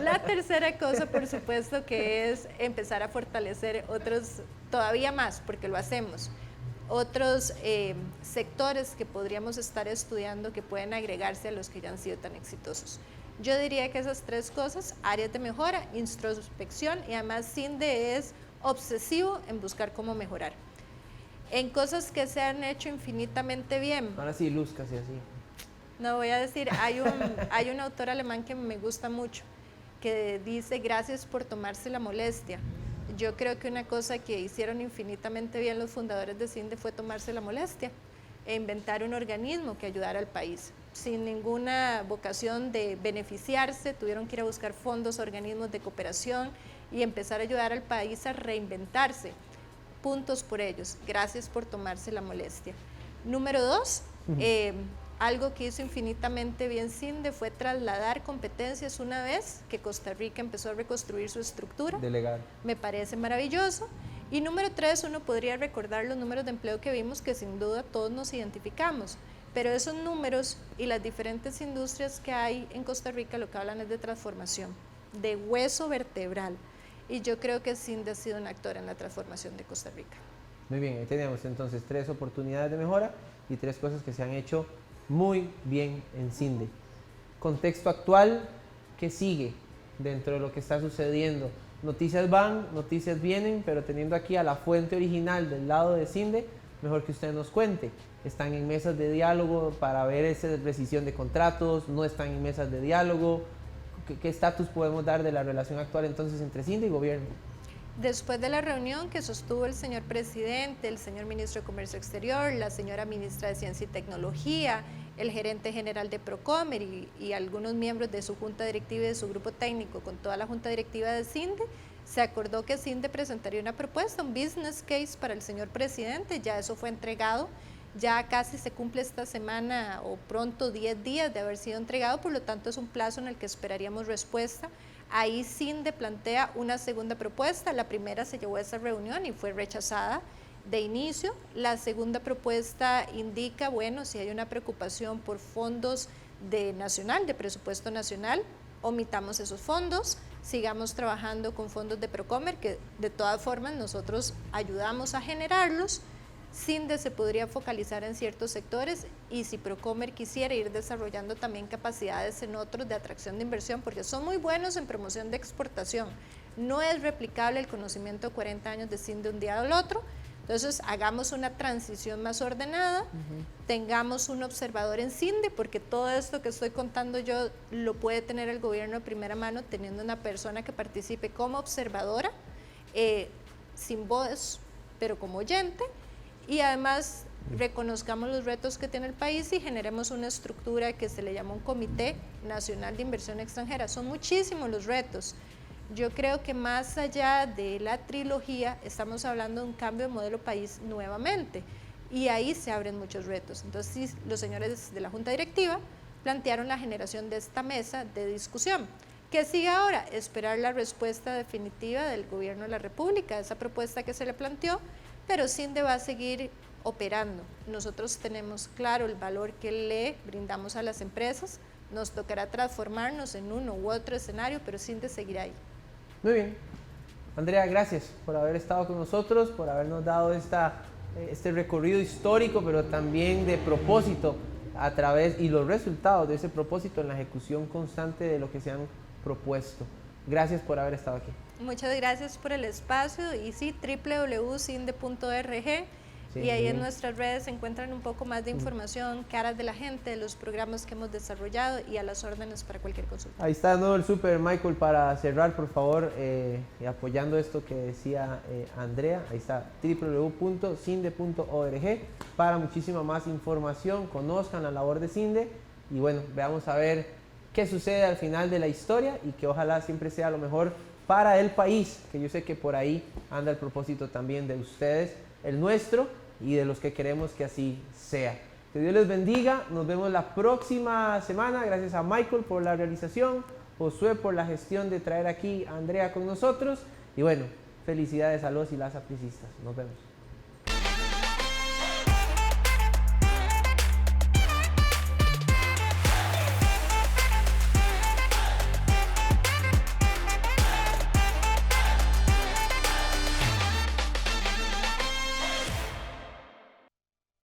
La tercera cosa, por supuesto, que es empezar a fortalecer otros, todavía más, porque lo hacemos, otros sectores que podríamos estar estudiando que pueden agregarse a los que ya han sido tan exitosos. Yo diría que esas 3 cosas, áreas de mejora, introspección y además CINDE es obsesivo en buscar cómo mejorar. En cosas que se han hecho infinitamente bien. Ahora sí, Luz, casi así. No voy a decir, hay un autor alemán que me gusta mucho, que dice gracias por tomarse la molestia. Yo creo que una cosa que hicieron infinitamente bien los fundadores de CINDE fue tomarse la molestia e inventar un organismo que ayudara al país. Sin ninguna vocación de beneficiarse, tuvieron que ir a buscar fondos, organismos de cooperación y empezar a ayudar al país a reinventarse. Puntos por ellos. Gracias por tomarse la molestia. Número 2, algo que hizo infinitamente bien CINDE fue trasladar competencias una vez que Costa Rica empezó a reconstruir su estructura. Delegar. Me parece maravilloso. Y número 3, uno podría recordar los números de empleo que vimos, que sin duda todos nos identificamos. Pero esos números y las diferentes industrias que hay en Costa Rica lo que hablan es de transformación, de hueso vertebral. Y yo creo que CINDE ha sido un actor en la transformación de Costa Rica. Muy bien, ahí tenemos entonces 3 oportunidades de mejora y 3 cosas que se han hecho muy bien en CINDE. Contexto actual, ¿qué sigue dentro de lo que está sucediendo? Noticias van, noticias vienen, pero teniendo aquí a la fuente original del lado de CINDE, mejor que usted nos cuente. ¿Están en mesas de diálogo para ver esa rescisión de contratos? ¿No están en mesas de diálogo? ¿Qué estatus podemos dar de la relación actual entonces entre CINDE y gobierno? Después de la reunión que sostuvo el señor presidente, el señor ministro de Comercio Exterior, la señora ministra de Ciencia y Tecnología, el gerente general de Procomer y algunos miembros de su junta directiva y de su grupo técnico con toda la junta directiva de CINDE, se acordó que CINDE presentaría una propuesta, un business case para el señor presidente. Ya eso fue entregado, ya casi se cumple esta semana o pronto 10 días de haber sido entregado, por lo tanto es un plazo en el que esperaríamos respuesta. Ahí CINDE plantea una segunda propuesta. La primera se llevó a esa reunión y fue rechazada de inicio. La segunda propuesta indica, bueno, si hay una preocupación por fondos de presupuesto nacional, omitamos esos fondos, sigamos trabajando con fondos de Procomer, que de todas formas nosotros ayudamos a generarlos. CINDE se podría focalizar en ciertos sectores y si Procomer quisiera ir desarrollando también capacidades en otros de atracción de inversión, porque son muy buenos en promoción de exportación. No es replicable el conocimiento de 40 años de CINDE de un día al otro. Entonces hagamos una transición más ordenada, tengamos un observador en CINDE, porque todo esto que estoy contando yo lo puede tener el gobierno de primera mano, teniendo una persona que participe como observadora, sin voz, pero como oyente. Y además reconozcamos los retos que tiene el país y generemos una estructura que se le llama un Comité Nacional de Inversión Extranjera. Son muchísimos los retos. Yo creo que más allá de la trilogía estamos hablando de un cambio de modelo país nuevamente y ahí se abren muchos retos. Entonces sí, los señores de la Junta Directiva plantearon la generación de esta mesa de discusión. ¿Qué sigue ahora? Esperar la respuesta definitiva del Gobierno de la República, esa propuesta que se le planteó, pero CINDE va a seguir operando. Nosotros tenemos claro el valor que le brindamos a las empresas, nos tocará transformarnos en uno u otro escenario, pero CINDE seguirá ahí. Muy bien. Andrea, gracias por haber estado con nosotros, por habernos dado este recorrido histórico, pero también de propósito a través y los resultados de ese propósito en la ejecución constante de lo que se han propuesto. Gracias por haber estado aquí. Muchas gracias por el espacio y sí, www.cinde.org. Sí, y ahí en nuestras redes se encuentran un poco más de información, caras de la gente, los programas que hemos desarrollado y a las órdenes para cualquier consulta. Ahí está de nuevo el súper, Michael, para cerrar, por favor, apoyando esto que decía Andrea. Ahí está www.cinde.org para muchísima más información, conozcan la labor de CINDE y bueno, veamos a ver qué sucede al final de la historia y que ojalá siempre sea lo mejor para el país, que yo sé que por ahí anda el propósito también de ustedes, el nuestro y de los que queremos que así sea. Que Dios les bendiga, nos vemos la próxima semana. Gracias a Michael por la realización, Josué por la gestión de traer aquí a Andrea con nosotros y bueno, felicidades a los y las apricistas. Nos vemos.